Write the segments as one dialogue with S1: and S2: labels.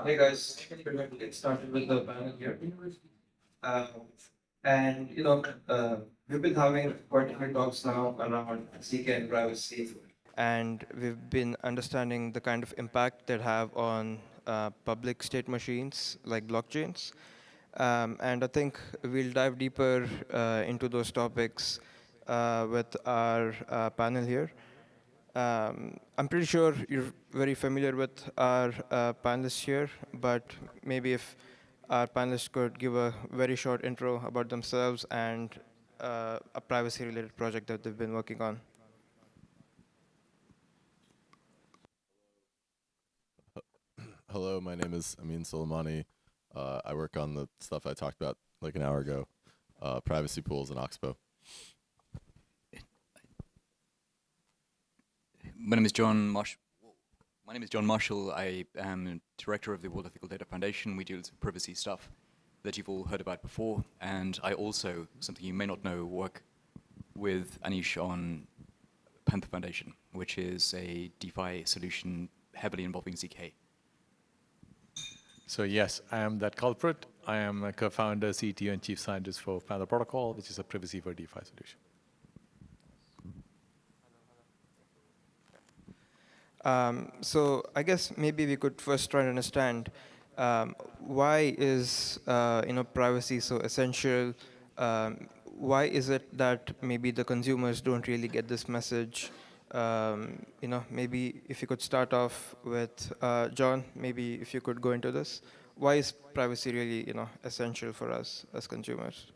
S1: Hey guys, we're going to get started with the panel here. Um, and we've been having quite a few talks now around CK and privacy, and we've been understanding the kind of impact they have on public state machines like blockchains. And I think we'll dive deeper into those topics with our panel here. I'm pretty sure you're very familiar with our panelists here, but maybe if our panelists could give a very short intro about themselves and a privacy-related project that they've been working on.
S2: Hello, my name is Ameen Soleimani. I work on the stuff I talked about like an hour ago, privacy pools and Oxbow.
S3: My name is John Marsh. My name is John Marshall. I am director of the World Ethical Data Foundation. We deal with privacy stuff that you've all heard about before. And I also, something you may not know, work with Anish on Panther Foundation, which is a DeFi solution heavily involving ZK.
S4: So yes, I am that culprit. I am a co-founder, CTO, and chief scientist for Panther Protocol, which is a privacy for DeFi solution.
S1: So I guess maybe we could first try to understand why is privacy so essential? Why is it that maybe the consumers don't really get this message? Maybe if you could start off with John, maybe if you could go into this. Why is privacy really essential for us as consumers?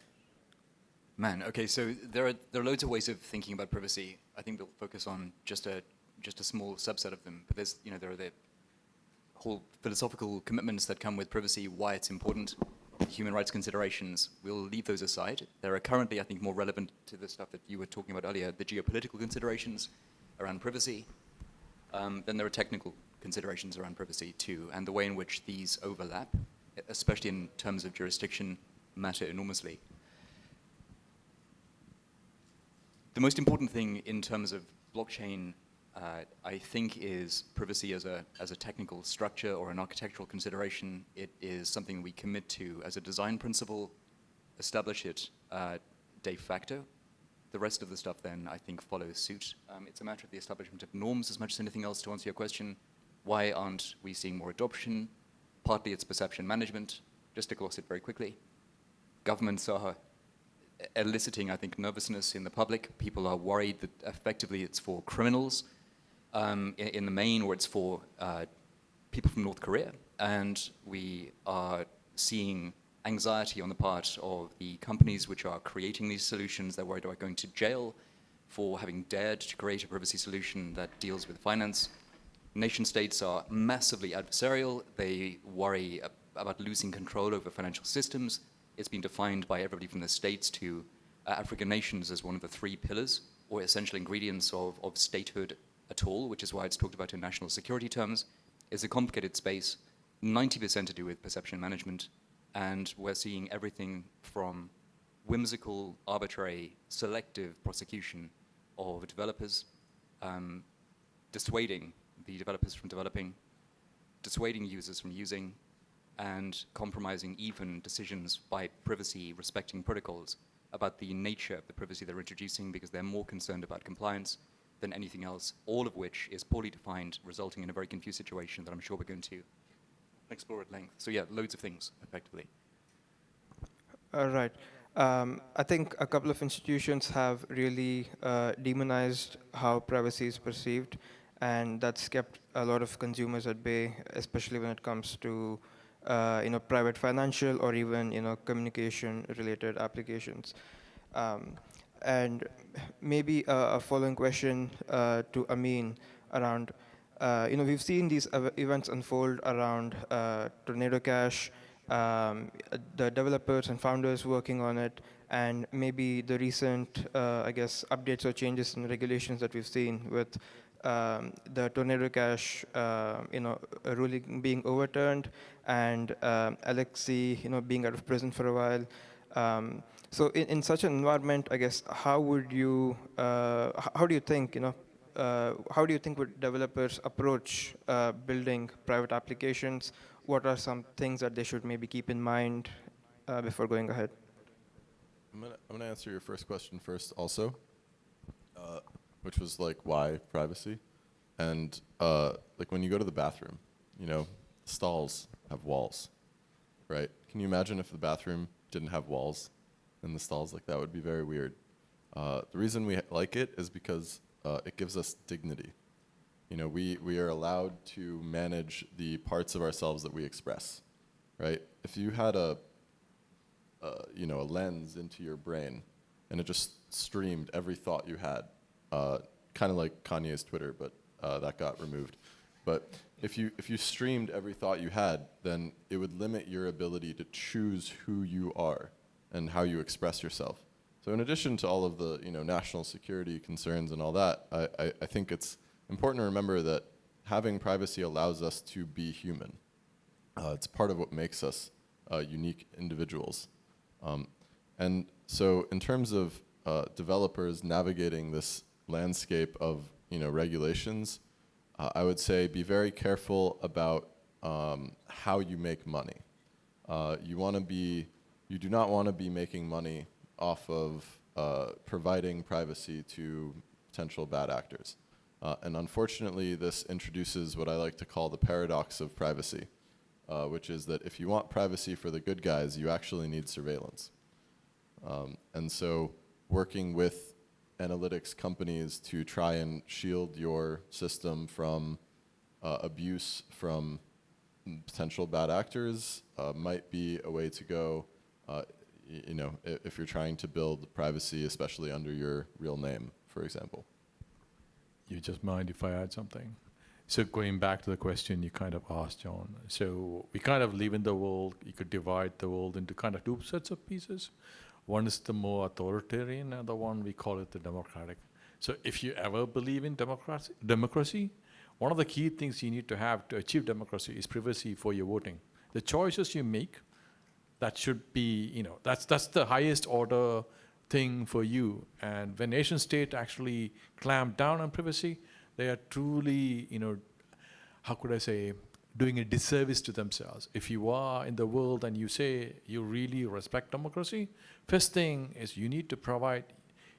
S3: Man, okay, so there are loads of ways of thinking about privacy. I think we'll focus on just a small subset of them. But there are the whole philosophical commitments that come with privacy, why it's important, human rights considerations. We'll leave those aside. There are currently, I think, more relevant to the stuff that you were talking about earlier, the geopolitical considerations around privacy. Then there are technical considerations around privacy too, and the way in which these overlap, especially in terms of jurisdiction, matter enormously. The most important thing in terms of blockchain, I think, is privacy as a technical structure or an architectural consideration. It is something we commit to as a design principle, establish it de facto. The rest of the stuff then, I think, follows suit. It's a matter of the establishment of norms as much as anything else. To answer your question, why aren't we seeing more adoption? Partly it's perception management. Just to gloss it very quickly, governments are eliciting, I think, nervousness in the public. People are worried that effectively it's for criminals in the main, or it's for people from North Korea. And we are seeing anxiety on the part of the companies which are creating these solutions. They're worried about going to jail for having dared to create a privacy solution that deals with finance. Nation states are massively adversarial. They worry about losing control over financial systems. It's been defined by everybody from the states to African nations as one of the three pillars or essential ingredients of statehood at all, which is why it's talked about in national security terms. It's a complicated space, 90% to do with perception management, and we're seeing everything from whimsical, arbitrary, selective prosecution of developers, dissuading the developers from developing, dissuading users from using, and compromising even decisions by privacy respecting protocols about the nature of the privacy they're introducing, because they're more concerned about compliance than anything else, all of which is poorly defined, resulting in a very confused situation that I'm sure we're going to explore at length. So yeah, loads of things, effectively.
S1: All right. I think a couple of institutions have really demonized how privacy is perceived, and that's kept a lot of consumers at bay, especially when it comes to private financial or even communication-related applications. And maybe a following question to Amin around, we've seen these events unfold around Tornado Cash, the developers and founders working on it, and maybe the recent, I guess, updates or changes in regulations that we've seen with the Tornado Cash, ruling being overturned, and Alexei, being out of prison for a while. So in such an environment, I guess, how would you, how do you think, how do you think would developers approach building private applications, what are some things that they should maybe keep in mind before going ahead?
S2: I'm gonna answer your first question first also, which was like why privacy, and like when you go to the bathroom, you know, stalls have walls, right? Can you imagine if the bathroom didn't have walls in the stalls? Like that would be very weird. The reason we like it is because it gives us dignity. You know, we are allowed to manage the parts of ourselves that we express, right? If you had a lens into your brain and it just streamed every thought you had, kind of like Kanye's Twitter, but that got removed. But if you streamed every thought you had, then it would limit your ability to choose who you are and how you express yourself. So in addition to all of the national security concerns and all that, I think it's important to remember that having privacy allows us to be human. It's part of what makes us unique individuals. And so in terms of developers navigating this landscape of regulations, I would say be very careful about how you make money. You do not want to be making money off of providing privacy to potential bad actors. And unfortunately, this introduces what I like to call the paradox of privacy, which is that if you want privacy for the good guys, you actually need surveillance. And so working with analytics companies to try and shield your system from abuse from potential bad actors might be a way to go, if you're trying to build privacy, especially under your real name, for example.
S4: You just mind if I add something? So going back to the question you kind of asked, John. So we kind of live in the world. You could divide the world into kind of two sets of pieces. One is the more authoritarian, and the one we call it the democratic. So if you ever believe in democracy, one of the key things you need to have to achieve democracy is privacy for your voting. The choices you make, that should be, that's the highest order thing for you. And when nation state actually clamp down on privacy, they are truly, how could I say, doing a disservice to themselves. If you are in the world and you say you really respect democracy, first thing is you need to provide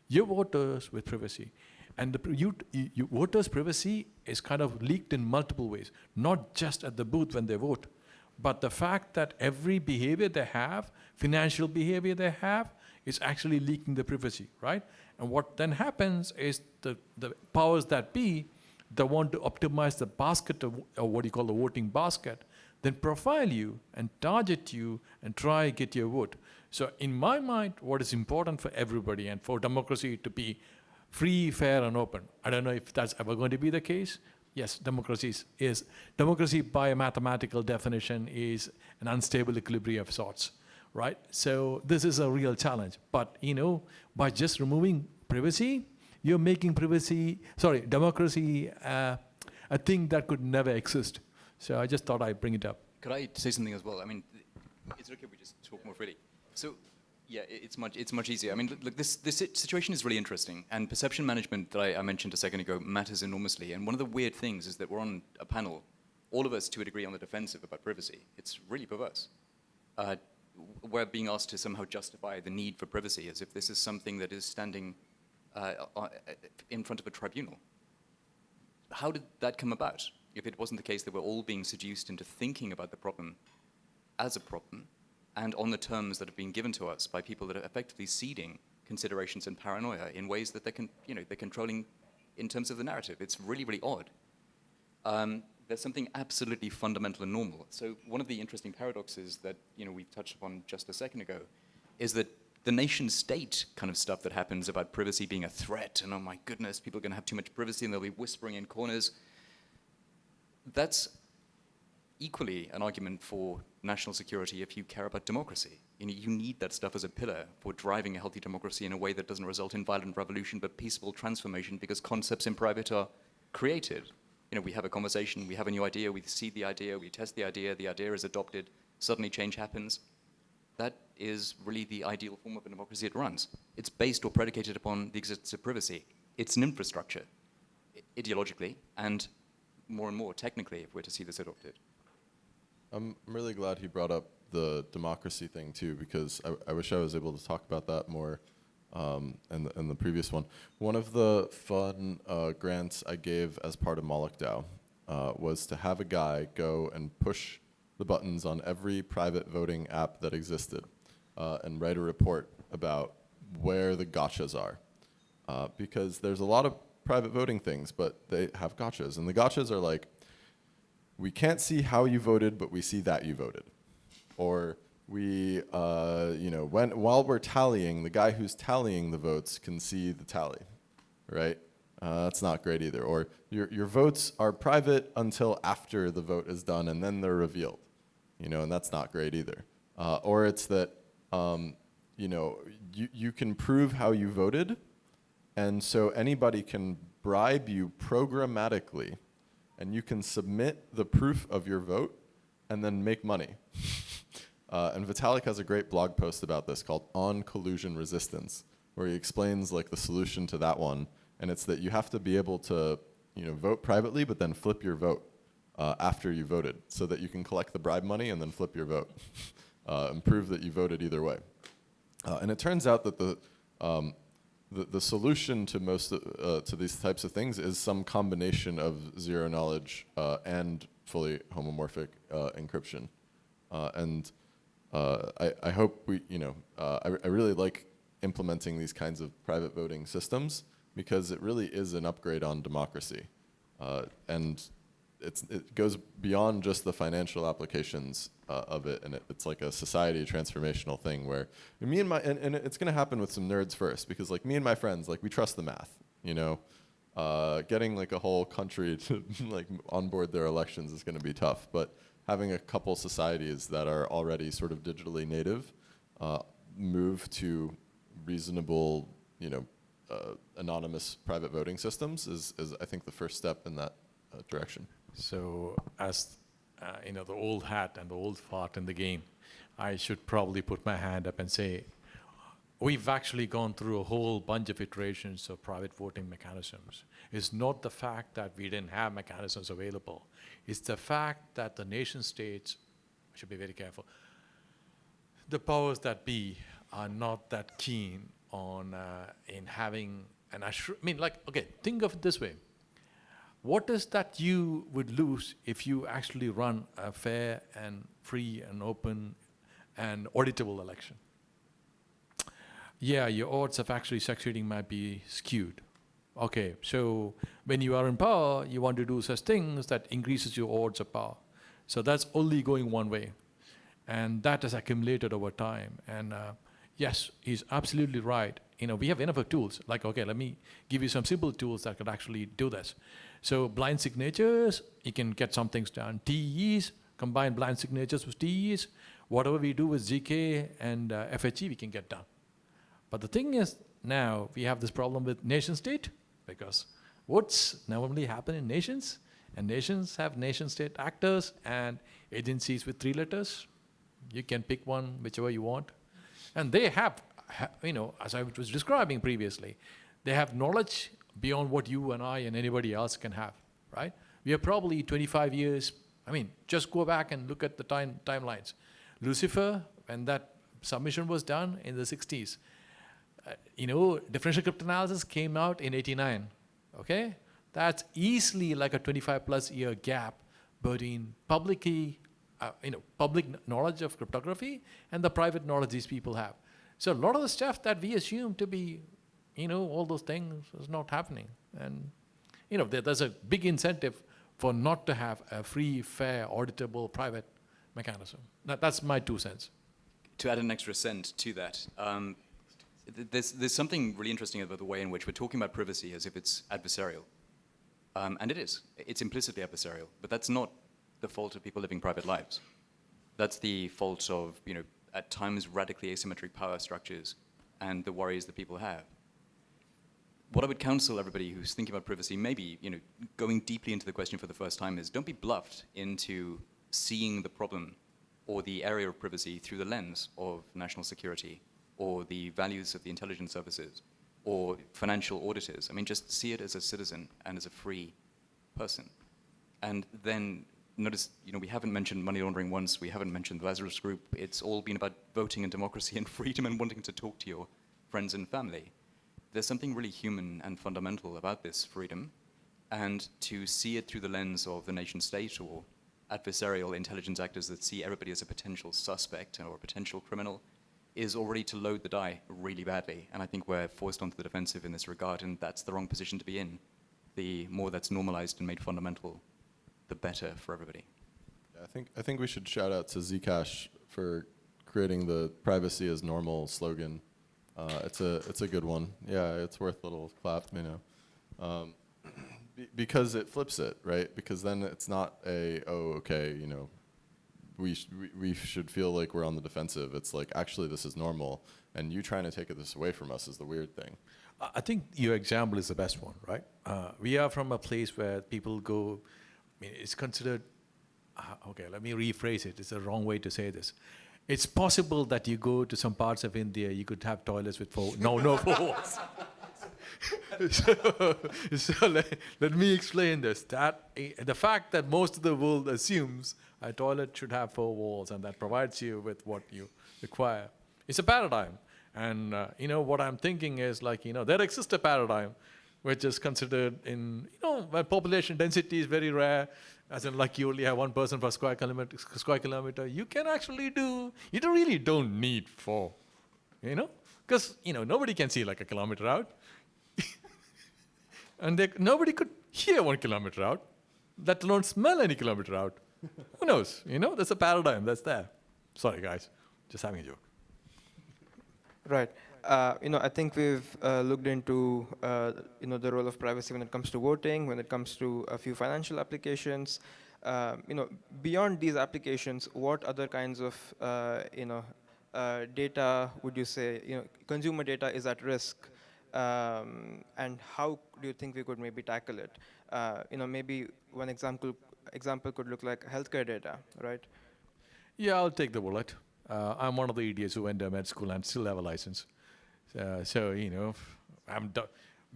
S4: your voters with privacy. And the voters' privacy is kind of leaked in multiple ways, not just at the booth when they vote, but the fact that every behavior they have, financial behavior they have, is actually leaking the privacy, right? And what then happens is the powers that be, they want to optimize the basket of what you call the voting basket, then profile you and target you and try get your vote. So in my mind, what is important for everybody and for democracy to be free, fair, and open. I don't know if that's ever going to be the case. Yes, democracy by a mathematical definition is an unstable equilibrium of sorts, right? So this is a real challenge. But by just removing privacy, you're making democracy a thing that could never exist. So I just thought I'd bring it up.
S3: Could I say something as well? I mean, is it okay if we just talk more freely? So, yeah, it's much easier. I mean, look, this situation is really interesting, and perception management that I mentioned a second ago matters enormously. And one of the weird things is that we're on a panel, all of us to a degree on the defensive about privacy. It's really perverse. We're being asked to somehow justify the need for privacy as if this is something that is standing in front of a tribunal. How did that come about? If it wasn't the case that we're all being seduced into thinking about the problem as a problem and on the terms that have been given to us by people that are effectively seeding considerations and paranoia in ways that they're controlling in terms of the narrative. It's really, really odd. There's something absolutely fundamental and normal. So one of the interesting paradoxes that we touched upon just a second ago is that the nation state kind of stuff that happens about privacy being a threat and oh my goodness, people are going to have too much privacy and they'll be whispering in corners. That's equally an argument for national security if you care about democracy. You need that stuff as a pillar for driving a healthy democracy in a way that doesn't result in violent revolution but peaceful transformation because concepts in private are created. We have a conversation, we have a new idea, we see the idea, we test the idea is adopted, suddenly change happens. That is really the ideal form of a democracy it runs. It's based or predicated upon the existence of privacy. It's an infrastructure, ideologically, and more technically, if we're to see this adopted.
S2: I'm really glad he brought up the democracy thing too, because I wish I was able to talk about that more in the previous one. One of the fun grants I gave as part of Moloch DAO was to have a guy go and push the buttons on every private voting app that existed and write a report about where the gotchas are. Because there's a lot of private voting things, but they have gotchas. And the gotchas are like, we can't see how you voted, but we see that you voted. Or we, while we're tallying, the guy who's tallying the votes can see the tally, right? That's not great either. Or your votes are private until after the vote is done, and then they're revealed, and that's not great either. Or it's that, you can prove how you voted, and so anybody can bribe you programmatically, and you can submit the proof of your vote and then make money. And Vitalik has a great blog post about this called On Collusion Resistance, where he explains like the solution to that one. And it's that you have to be able to vote privately, but then flip your vote after you voted, so that you can collect the bribe money and then flip your vote and prove that you voted either way. And it turns out that the solution to most to these types of things is some combination of zero knowledge and fully homomorphic encryption. I hope I really like implementing these kinds of private voting systems, because it really is an upgrade on democracy, and it goes beyond just the financial applications of it, and it's like a society transformational thing where me and and it's going to happen with some nerds first, because like me and my friends, like we trust the math, getting like a whole country to like onboard their elections is going to be tough, but having a couple societies that are already sort of digitally native move to reasonable, anonymous private voting systems is I think the first step in that direction.
S4: So as the old hat and the old fart in the game, I should probably put my hand up and say, we've actually gone through a whole bunch of iterations of private voting mechanisms. It's not the fact that we didn't have mechanisms available. It's the fact that the nation states, I should be very careful, the powers that be are not that keen on in having an okay, think of it this way. What is that you would lose if you actually run a fair and free and open and auditable election? Yeah, your odds of actually succeeding might be skewed. Okay, so when you are in power, you want to do such things that increases your odds of power. So that's only going one way. And that has accumulated over time. And yes, he's absolutely right. We have enough of tools. Like, okay, let me give you some simple tools that could actually do this. So blind signatures, you can get some things done. TEs, combine blind signatures with TEs. Whatever we do with ZK and FHE, we can get done. But the thing is, now we have this problem with nation state, because votes normally happen in nations, and nations have nation state actors and agencies with 3 letters. You can pick one, whichever you want. And they have, as I was describing previously, they have knowledge beyond what you and I and anybody else can have, right? We are probably 25 years, just go back and look at the timelines. Lucifer, when that submission was done in the 60s, differential cryptanalysis came out in 89, okay? That's easily like a 25 plus year gap between public knowledge of cryptography and the private knowledge these people have. So a lot of the stuff that we assume to be, all those things is not happening. And, there's a big incentive for not to have a free, fair, auditable private mechanism. That's my 2 cents.
S3: To add an extra cent to that, there's something really interesting about the way in which we're talking about privacy as if it's adversarial. And it is. It's implicitly adversarial. But that's not the fault of people living private lives. That's the fault of, at times radically asymmetric power structures and the worries that people have. What I would counsel everybody who's thinking about privacy, maybe, going deeply into the question for the first time, is don't be bluffed into seeing the problem or the area of privacy through the lens of national security or the values of the intelligence services or financial auditors. Just see it as a citizen and as a free person. And then notice, we haven't mentioned money laundering once. We haven't mentioned the Lazarus Group. It's all been about voting and democracy and freedom and wanting to talk to your friends and family. There's something really human and fundamental about this freedom, and to see it through the lens of the nation state or adversarial intelligence actors that see everybody as a potential suspect or a potential criminal is already to load the die really badly. And I think we're forced onto the defensive in this regard, and that's the wrong position to be in. The more that's normalized and made fundamental, the better for everybody.
S2: Yeah, I think we should shout out to Zcash for creating the privacy as normal slogan. It's a good one. Yeah, it's worth a little clap, because it flips it, right? Because then it's not okay, we should feel like we're on the defensive. It's like, actually, this is normal, and you trying to take this away from us is the weird thing.
S4: I think your example is the best one, right? We are from a place where people go, it's considered, okay, let me rephrase it. It's the wrong way to say this. It's possible that you go to some parts of India, you could have toilets with four walls. so let me explain this. The fact that most of the world assumes a toilet should have 4 walls and that provides you with what you require. It's a paradigm. And what I'm thinking is there exists a paradigm which is considered in, where population density is very rare, as in you only have 1 person per square kilometer. You can actually you really don't need 4, because, nobody can see a kilometer out. And nobody could hear 1 kilometer out, let alone smell any kilometer out. Who knows? There's a paradigm that's there. Sorry, guys. Just having a joke.
S1: Right. I think we've looked into the role of privacy when it comes to voting, when it comes to a few financial applications. Beyond these applications, what other kinds of data would you say consumer data is at risk, and how do you think we could maybe tackle it? Maybe one example could look like healthcare data, right?
S4: Yeah, I'll take the bullet. I'm one of the idiots who went to med school and still have a license. I'm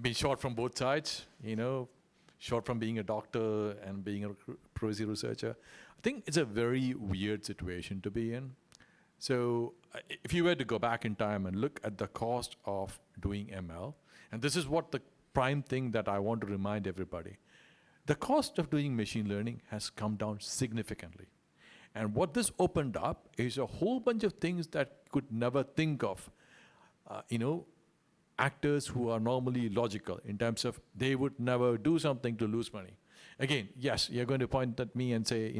S4: been short from both sides, short from being a doctor and being a privacy researcher. I think it's a very weird situation to be in. So if you were to go back in time and look at the cost of doing ML, and this is what the prime thing that I want to remind everybody, the cost of doing machine learning has come down significantly. And what this opened up is a whole bunch of things that could never think of. Actors who are normally logical in terms of they would never do something to lose money. Again, yes, you're going to point at me and say,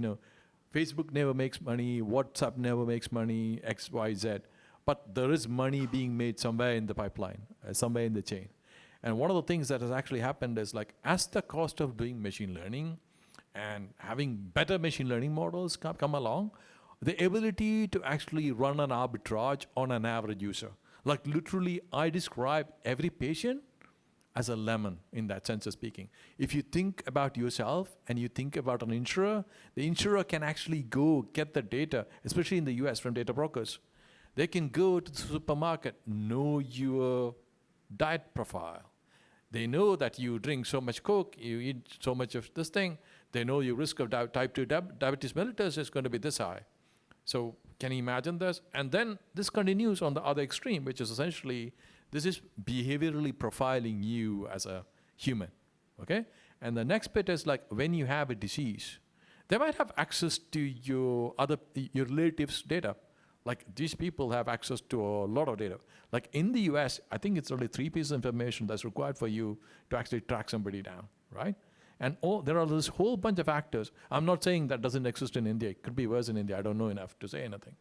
S4: Facebook never makes money, WhatsApp never makes money, X, Y, Z. But there is money being made somewhere in the pipeline, somewhere in the chain. And one of the things that has actually happened is as the cost of doing machine learning and having better machine learning models come along, the ability to actually run an arbitrage on an average user. Literally, I describe every patient as a lemon in that sense of speaking. If you think about yourself and you think about an insurer, the insurer can actually go get the data, especially in the US from data brokers. They can go to the supermarket, know your diet profile. They know that you drink so much Coke, you eat so much of this thing. They know your risk of type 2 diabetes mellitus is going to be this high. So can you imagine this? And then this continues on the other extreme, which is essentially, this is behaviorally profiling you as a human, okay? And the next bit is when you have a disease, they might have access to your relatives' data. These people have access to a lot of data. In the US, I think it's only 3 pieces of information that's required for you to actually track somebody down, right? And there are this whole bunch of actors. I'm not saying that doesn't exist in India. It could be worse in India. I don't know enough to say anything.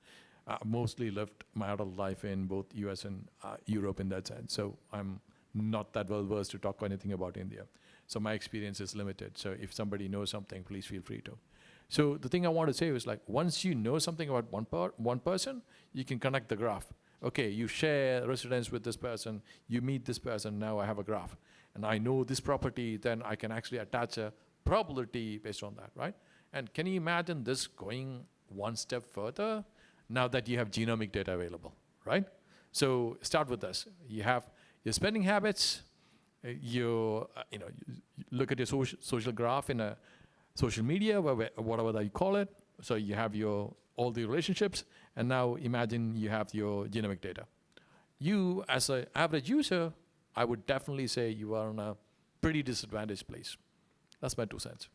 S4: Mostly lived my adult life in both US and Europe in that sense. So I'm not that well versed to talk anything about India. So my experience is limited. So if somebody knows something, please feel free to. So the thing I want to say is once you know something about one person, you can connect the graph. Okay, you share residence with this person, you meet this person, now I have a graph. And I know this property, then I can actually attach a probability based on that, right? And can you imagine this going one step further now that you have genomic data available, right? So start with this. You have your spending habits, you look at your social graph in a social media, whatever that you call it. So you have all the relationships, and now imagine you have your genomic data. You, as an average user, I would definitely say you are in a pretty disadvantaged place. That's my 2 cents.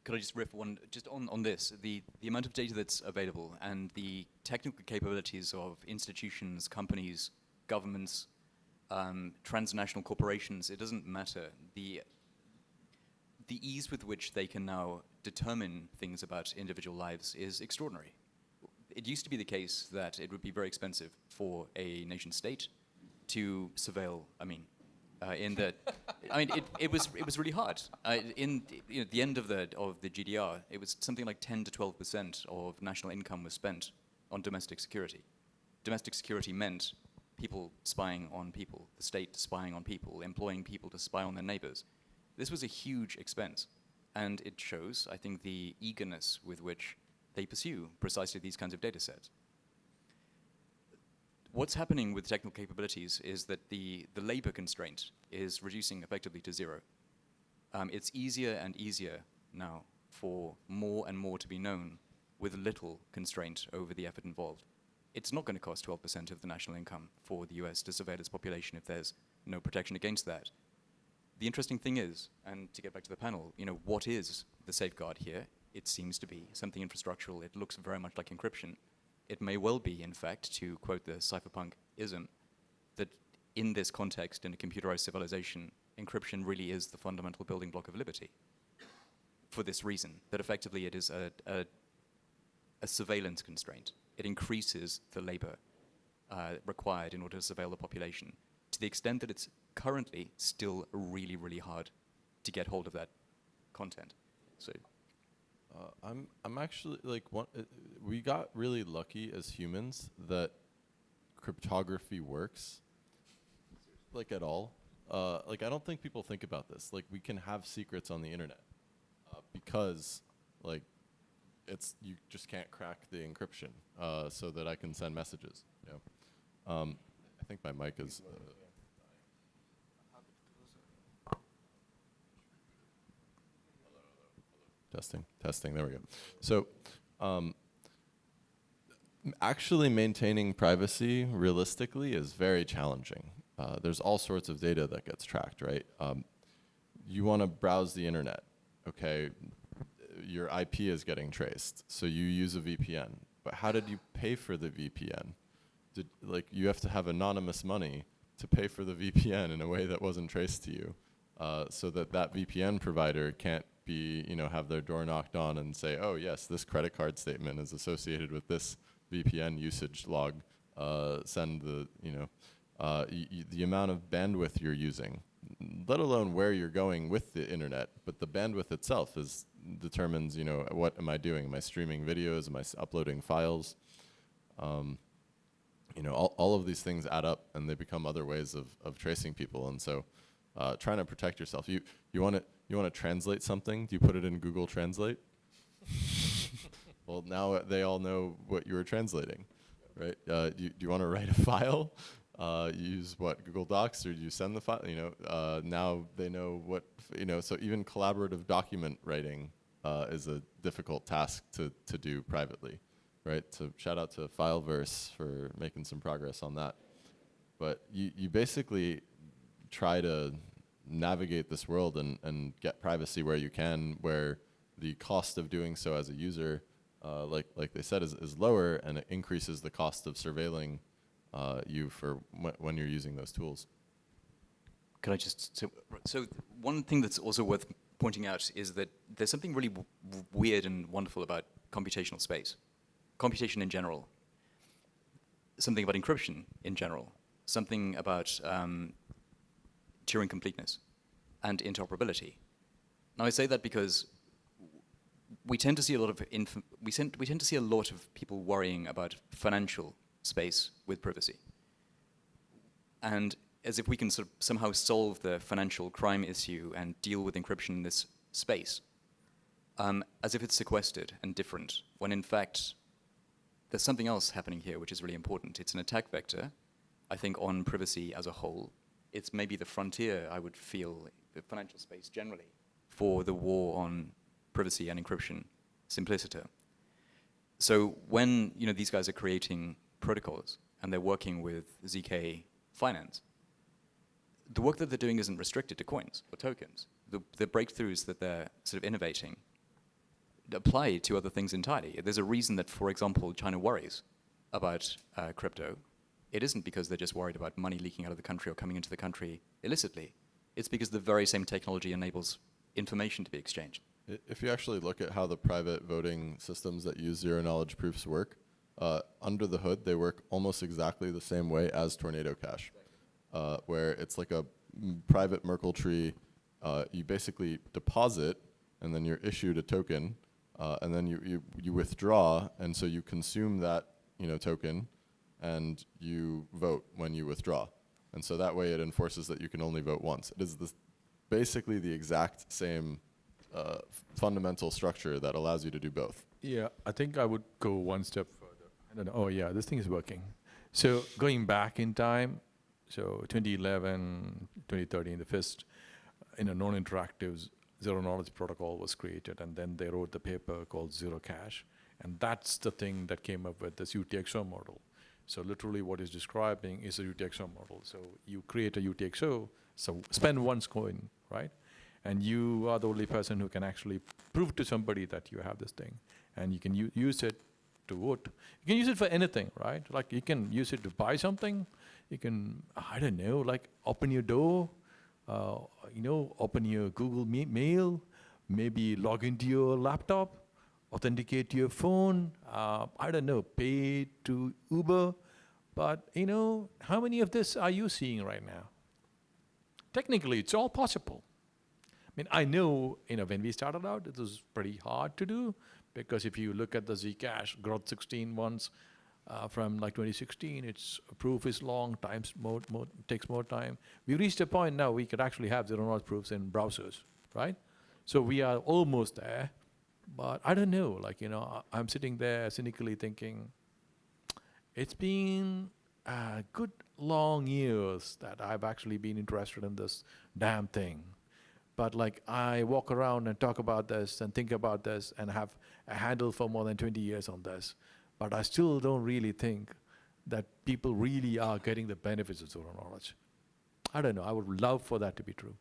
S3: Could I just riff just on this? The amount of data that's available and the technical capabilities of institutions, companies, governments, transnational corporations, it doesn't matter. The ease with which they can now determine things about individual lives is extraordinary. It used to be the case that it would be very expensive for a nation state to surveil Amin. It was really hard. The end of the GDR, it was something like 10 to 12% of national income was spent on domestic security. Domestic security meant people spying on people, the state spying on people, employing people to spy on their neighbors. This was a huge expense, and it shows, I think, the eagerness with which they pursue precisely these kinds of data sets. What's happening with technical capabilities is that the labor constraint is reducing effectively to zero. It's easier and easier now for more and more to be known with little constraint over the effort involved. It's not going to cost 12% of the national income for the US to surveil its population if there's no protection against that. The interesting thing is, and to get back to the panel, what is the safeguard here? It seems to be something infrastructural. It looks very much like encryption. It may well be, in fact, to quote the cypherpunk-ism, that in this context, in a computerized civilization, encryption really is the fundamental building block of liberty. For this reason, that effectively it is a surveillance constraint. It increases the labor required in order to surveil the population, to the extent that it's currently still really, really hard to get hold of that content. So.
S2: I'm actually we got really lucky as humans that cryptography works, at all. I don't think people think about this. We can have secrets on the internet because you just can't crack the encryption so that I can send messages. I think my mic is. Testing, there we go. So actually maintaining privacy realistically is very challenging. There's all sorts of data that gets tracked, right? You want to browse the internet, okay? Your IP is getting traced, so you use a VPN. But how did you pay for the VPN? You have to have anonymous money to pay for the VPN in a way that wasn't traced to you, so that VPN provider can't have their door knocked on and say, oh yes, this credit card statement is associated with this VPN usage log. Send the amount of bandwidth you're using, let alone where you're going with the internet, but the bandwidth itself determines, what am I doing? Am I streaming videos? Am I uploading files? All of these things add up, and they become other ways of tracing people. And so, trying to protect yourself. You want to translate something? Do you put it in Google Translate? Well, now they all know what you were translating, right? Do you want to write a file? Use Google Docs, or do you send the file? Now they know what, so even collaborative document writing is a difficult task to do privately, right? So shout out to Fileverse for making some progress on that. But you basically try to navigate this world and get privacy where you can, where the cost of doing so as a user, like they said, is lower, and it increases the cost of surveilling you for when you're using those tools.
S3: Can I just so one thing that's also worth pointing out is that there's something really weird and wonderful about computational space, computation in general, something about encryption in general, something about Turing completeness and interoperability. Now I say that because we tend to see a lot of we tend to see a lot of people worrying about financial space with privacy, and as if we can sort of somehow solve the financial crime issue and deal with encryption in this space, as if it's sequestered and different, when in fact there's something else happening here which is really important. It's an attack vector, I think, on privacy as a whole. It's maybe the frontier, I would feel, the financial space generally, for the war on privacy and encryption simpliciter. So when these guys are creating protocols and they're working with ZK Finance, the work that they're doing isn't restricted to coins or tokens. The breakthroughs that they're sort of innovating apply to other things entirely. There's a reason that, for example, China worries about crypto. It isn't because they're just worried about money leaking out of the country or coming into the country illicitly. It's because the very same technology enables information to be exchanged.
S2: If you actually look at how the private voting systems that use zero-knowledge proofs work, under the hood, they work almost exactly the same way as Tornado Cash, where it's like a private Merkle tree. You basically deposit, and then you're issued a token, and then you withdraw, and so you consume that token, and you vote when you withdraw. And so that way it enforces that you can only vote once. It is basically the exact same fundamental structure that allows you to do both.
S4: Yeah, I think I would go one step further. I don't know. Oh yeah, this thing is working. So going back in time, so 2011, 2013, the first non-interactive zero-knowledge protocol was created, and then they wrote the paper called Zero Cash, and that's the thing that came up with this UTXO model. So literally what it's describing is a UTXO model. So you create a UTXO, so spend one coin, right? And you are the only person who can actually prove to somebody that you have this thing. And you can use it to vote. You can use it for anything, right? Like you can use it to buy something. You can, I don't know, like open your door, open your Google Mail, maybe log into your laptop, authenticate your phone, I don't know, pay to Uber. But, how many of this are you seeing right now? Technically, it's all possible. I mean, I know, when we started out, it was pretty hard to do, because if you look at the Zcash Growth 16 ones from like 2016, its proof is long, takes more time. We reached a point now we could actually have zero-knowledge proofs in browsers, right? So we are almost there, but I don't know, I'm sitting there cynically thinking, it's been a good long years that I've actually been interested in this damn thing. But I walk around and talk about this and think about this and have a handle for more than 20 years on this. But I still don't really think that people really are getting the benefits of zero knowledge. I don't know. I would love for that to be true.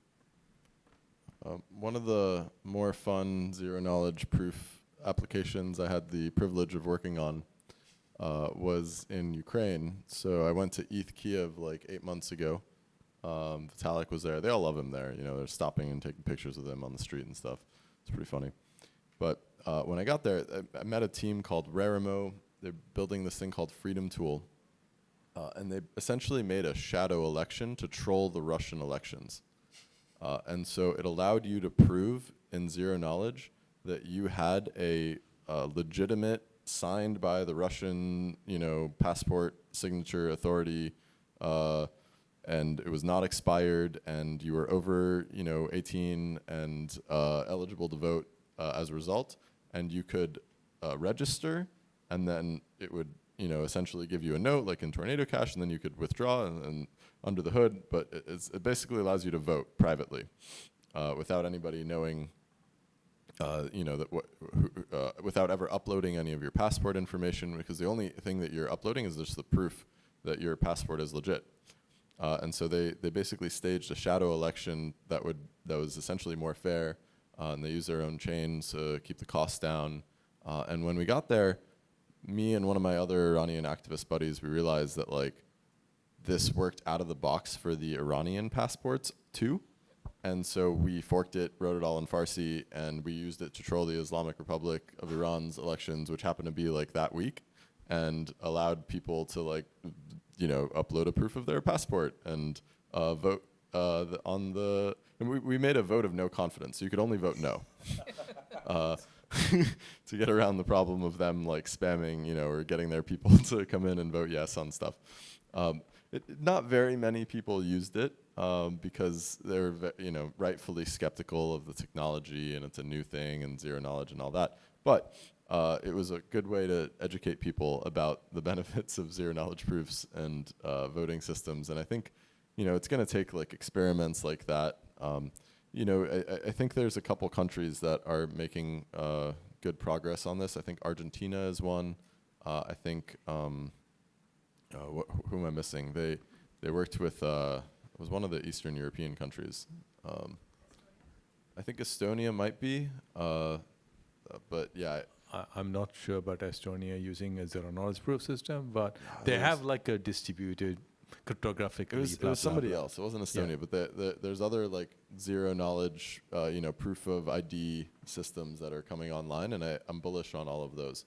S2: One of the more fun zero-knowledge proof applications I had the privilege of working on was in Ukraine. So I went to ETH Kiev like 8 months ago. Vitalik was there. They all love him there. They're stopping and taking pictures of him on the street and stuff. It's pretty funny. But when I got there, I met a team called Rarimo. They're building this thing called Freedom Tool. And they essentially made a shadow election to troll the Russian elections. And so it allowed you to prove in zero knowledge that you had a legitimate, signed by the Russian, passport signature authority, and it was not expired, and you were over, 18 and eligible to vote as a result, and you could register, and then it would, essentially give you a note like in Tornado Cash, and then you could witdraw and under the hood, but it basically allows you to vote privately without anybody knowing, without ever uploading any of your passport information, because the only thing that you're uploading is just the proof that your passport is legit. And so they basically staged a shadow election that was essentially more fair, and they used their own chains to keep the costs down. And when we got there, me and one of my other Iranian activist buddies, we realized that this worked out of the box for the Iranian passports too. And so we forked it, wrote it all in Farsi, and we used it to troll the Islamic Republic of Iran's elections, which happened to be that week, and allowed people to upload a proof of their passport and vote and we made a vote of no confidence. So you could only vote no. To get around the problem of them spamming, or getting their people to come in and vote yes on stuff. Not very many people used it because they're rightfully skeptical of the technology, and it's a new thing and zero knowledge and all that. But it was a good way to educate people about the benefits of zero knowledge proofs and voting systems. And I think it's going to take experiments like that. You know, I think there's a couple countries that are making good progress on this. I think Argentina is one. I think who am I missing? They worked with it was one of the Eastern European countries. I think Estonia might be, but yeah.
S4: I'm not sure about Estonia using a zero knowledge proof system, but they
S2: there's-
S4: have like a distributed cryptographically.
S2: It was somebody else. It wasn't Estonia, but there's other like zero knowledge, proof of ID systems that are coming online, and I'm bullish on all of those.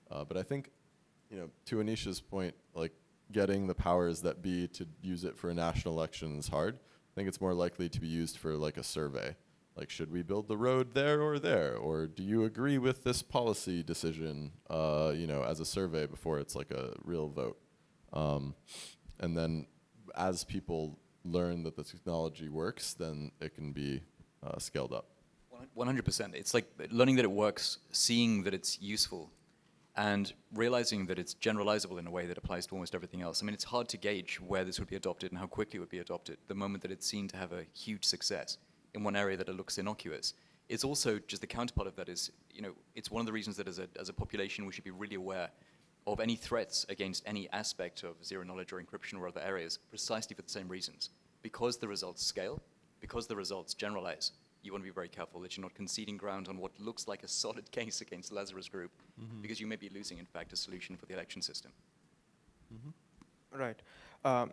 S2: But I think, to Anish's point, like getting the powers that be to use it for a national election is hard. I think it's more likely to be used for like a survey. Like, should we build the road there? Or do you agree with this policy decision, as a survey before it's like a real vote? And then as people learn that the technology works, then it can be scaled up.
S3: 100%. It's like learning that it works, seeing that it's useful, and realizing that it's generalizable in a way that applies to almost everything else. I mean, it's hard to gauge where this would be adopted and how quickly it would be adopted the moment that it's seen to have a huge success in one area that it looks innocuous. It's also just the counterpart of that is, it's one of the reasons that as a population we should be really aware of any threats against any aspect of zero knowledge or encryption or other areas, precisely for the same reasons. Because the results scale, because the results generalize, you want to be very careful that you're not conceding ground on what looks like a solid case against Lazarus Group, because you may be losing, in fact, a solution for the election system.
S1: Right.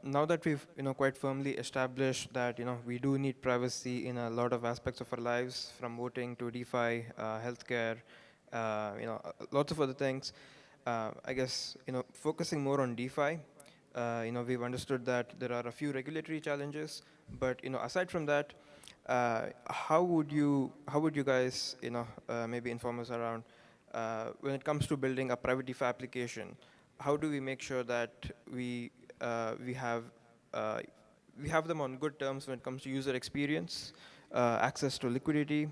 S1: Now that we've quite firmly established that we do need privacy in a lot of aspects of our lives, from voting to DeFi, healthcare, lots of other things. I guess focusing more on DeFi. We've understood that there are a few regulatory challenges, but aside from that, how would you guys maybe inform us around when it comes to building a private DeFi application? How do we make sure that we have them on good terms when it comes to user experience, access to liquidity,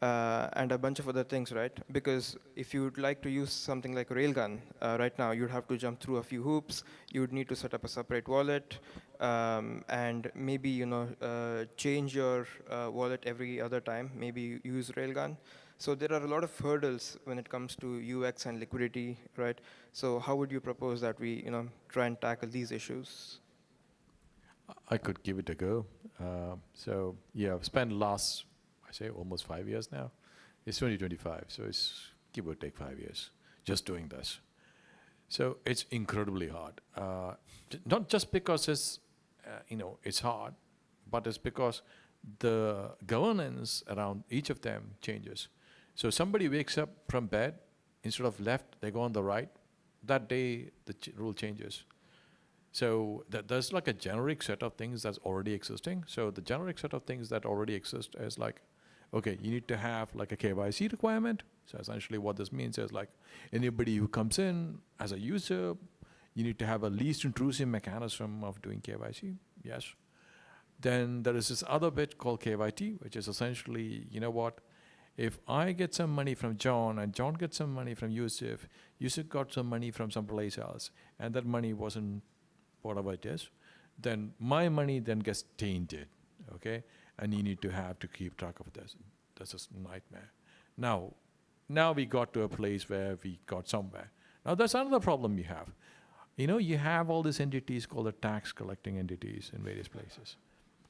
S1: and a bunch of other things, right? Because if you'd like to use something like Railgun right now, you'd have to jump through a few hoops. You'd need to set up a separate wallet, and maybe change your wallet every other time. Maybe you use Railgun. So there are a lot of hurdles when it comes to UX and liquidity, right? So how would you propose that we try and tackle these issues?
S4: I could give it a go. So yeah, I've spent last, I say, almost 5 years now. It's 2025, so it's give or take 5 years just doing this. So it's incredibly hard. Not just because it's it's hard, but it's because the governance around each of them changes. So somebody wakes up from bed, instead of left, they go on the right. That day, the rule changes. So there's like a generic set of things that's already existing. So the generic set of things that already exist is like, okay, you need to have like a KYC requirement. So essentially what this means is like anybody who comes in as a user, you need to have a least intrusive mechanism of doing KYC, yes. Then there is this other bit called KYT, which is essentially, if I get some money from John and John gets some money from Yusuf, Yusuf got some money from someplace else, and that money wasn't whatever it is, then my money then gets tainted, okay? And you need to keep track of this. That's a nightmare. Now we got to a place where we got somewhere. Now that's another problem you have. You have all these entities called the tax collecting entities in various places.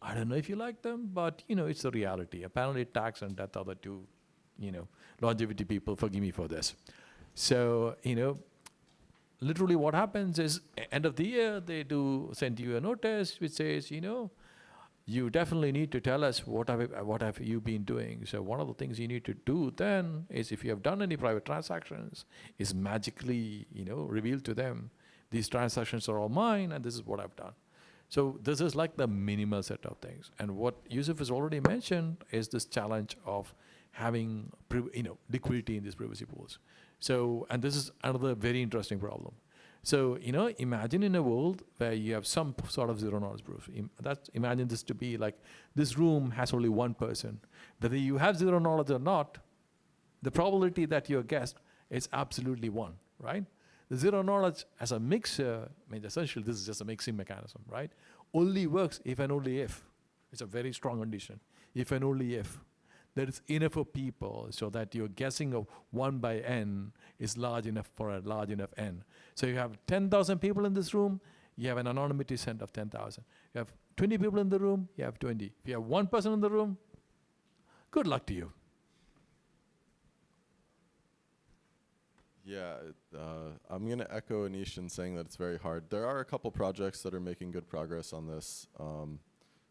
S4: I don't know if you like them, but it's the reality. Apparently tax and death are the two, longevity people, forgive me for this. So, literally what happens is end of the year, they do send you a notice which says, you definitely need to tell us what have you been doing. So one of the things you need to do then is if you have done any private transactions, is magically, reveal to them, these transactions are all mine and this is what I've done. So this is like the minimal set of things. And what Yusuf has already mentioned is this challenge of having liquidity in these privacy pools. So, and this is another very interesting problem. So, imagine in a world where you have some sort of zero knowledge proof. Imagine this to be like, this room has only one person. Whether you have zero knowledge or not, the probability that you're guessed is absolutely 1, right? The zero knowledge as a mixer, essentially this is just a mixing mechanism, right? Only works if and only if. It's a very strong condition. if and only if there is enough of people so that your guessing of 1 by n is large enough for a large enough n. So you have 10,000 people in this room, you have an anonymity set of 10,000. You have 20 people in the room, you have 20. If you have one person in the room, good luck to you.
S2: Yeah, I'm going to echo Anish in saying that it's very hard. There are a couple projects that are making good progress on this.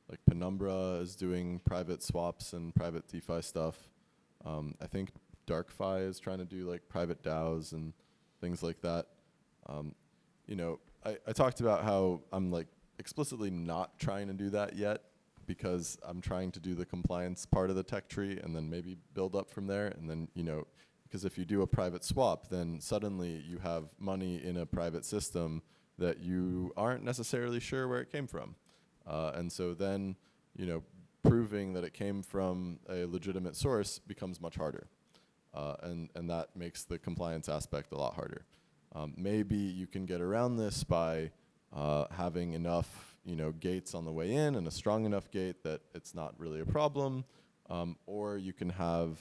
S2: Like Penumbra is doing private swaps and private DeFi stuff. I think DarkFi is trying to do like private DAOs and things like that. You know, I talked about how I'm like explicitly not trying to do that yet because I'm trying to do the compliance part of the tech tree and then maybe build up from there. And then, you know, because if you do a private swap, then suddenly you have money in a private system that you aren't necessarily sure where it came from. And so then, you know, proving that it came from a legitimate source becomes much harder. And that makes the compliance aspect a lot harder. Maybe you can get around this by having enough, you know, gates on the way in and a strong enough gate that it's not really a problem. Or you can have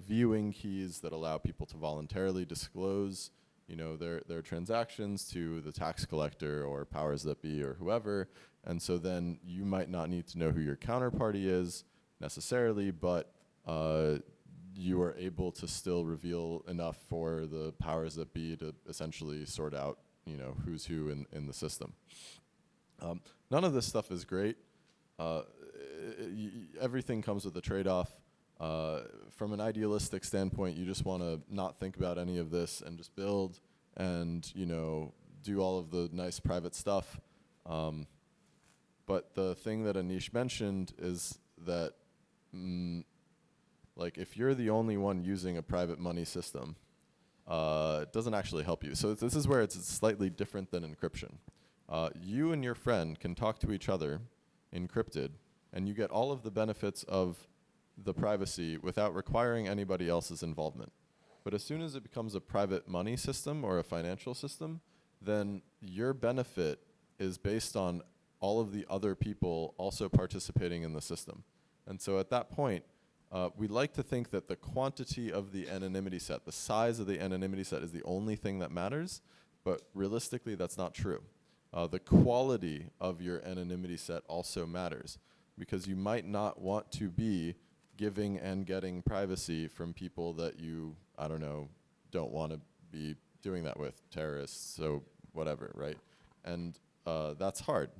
S2: viewing keys that allow people to voluntarily disclose, you know, their transactions to the tax collector or powers that be or whoever. And so then you might not need to know who your counterparty is necessarily, but you are able to still reveal enough for the powers that be to essentially sort out, you know, who's who in the system. None of this stuff is great. Everything comes with a trade-off. From an idealistic standpoint, you just want to not think about any of this and just build and, you know, do all of the nice private stuff. But the thing that Anish mentioned is that, like, if you're the only one using a private money system, it doesn't actually help you. So this is where it's slightly different than encryption. You and your friend can talk to each other encrypted, and you get all of the benefits of the privacy without requiring anybody else's involvement. But as soon as it becomes a private money system or a financial system, then your benefit is based on all of the other people also participating in the system. And so at that point, we like to think that the quantity of the anonymity set, the size of the anonymity set is the only thing that matters, but realistically that's not true. The quality of your anonymity set also matters because you might not want to be giving and getting privacy from people that you, I don't know, don't want to be doing that with, terrorists, so whatever, right? And that's hard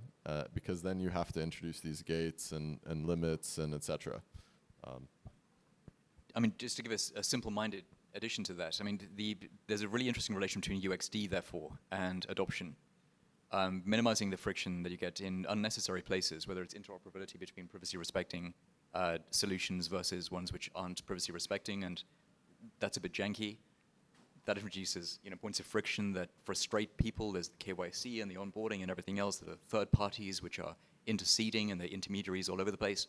S2: because then you have to introduce these gates and limits and et cetera.
S3: I mean, just to give us a simple-minded addition to that, I mean, there's a really interesting relation between UXD, therefore, and adoption. Minimizing the friction that you get in unnecessary places, whether it's interoperability between privacy-respecting solutions versus ones which aren't privacy-respecting, and that's a bit janky. That introduces, you know, points of friction that frustrate people. There's the KYC and the onboarding and everything else. There are third parties which are interceding and the intermediaries all over the place.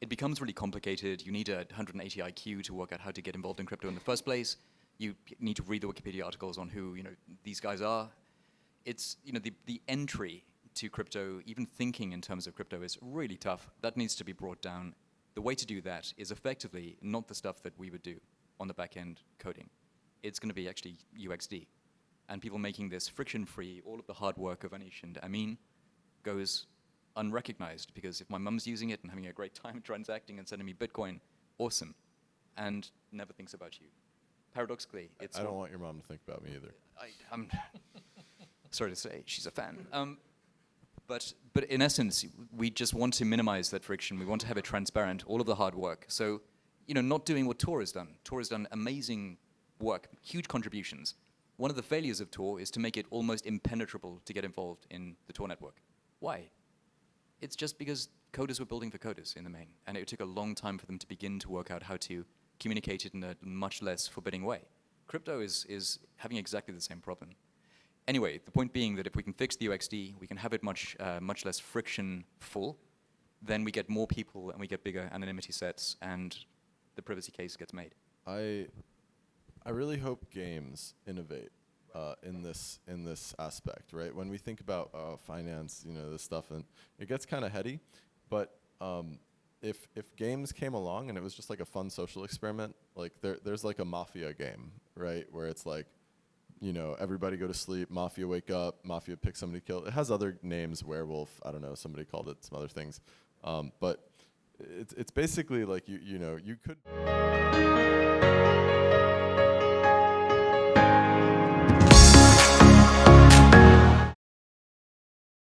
S3: It becomes really complicated. You need a 180 IQ to work out how to get involved in crypto in the first place. You need to read the Wikipedia articles on who, you know, these guys are. It's, you know, the entry to crypto, even thinking in terms of crypto, is really tough. That needs to be brought down. The way to do that is effectively not the stuff that we would do on the back end coding. It's going to be actually UXD. And people making this friction-free, all of the hard work of Anish and Ameen goes unrecognized, because if my mum's using it and having a great time transacting and sending me Bitcoin, awesome, and never thinks about you. Paradoxically, it's...
S2: I don't want your mom to think about me either.
S3: I'm sorry to say, she's a fan. But in essence, we just want to minimize that friction. We want to have it transparent, all of the hard work. So, you know, not doing what Tor has done. Tor has done amazing work, huge contributions. One of the failures of Tor is to make it almost impenetrable to get involved in the Tor network. Why? It's just because coders were building for coders in the main, and it took a long time for them to begin to work out how to communicate it in a much less forbidding way. Crypto is having exactly the same problem. Anyway, the point being that if we can fix the UXD, we can have it much less friction-full, then we get more people and we get bigger anonymity sets, and the privacy case gets made.
S2: I really hope games innovate in this aspect, right? When we think about finance, you know, this stuff, and it gets kind of heady, but if games came along and it was just like a fun social experiment, like there's like a mafia game, right, where it's like, you know, everybody go to sleep, mafia wake up, mafia pick somebody to kill. It has other names, werewolf, I don't know, somebody called it some other things, but it's basically like you know you could.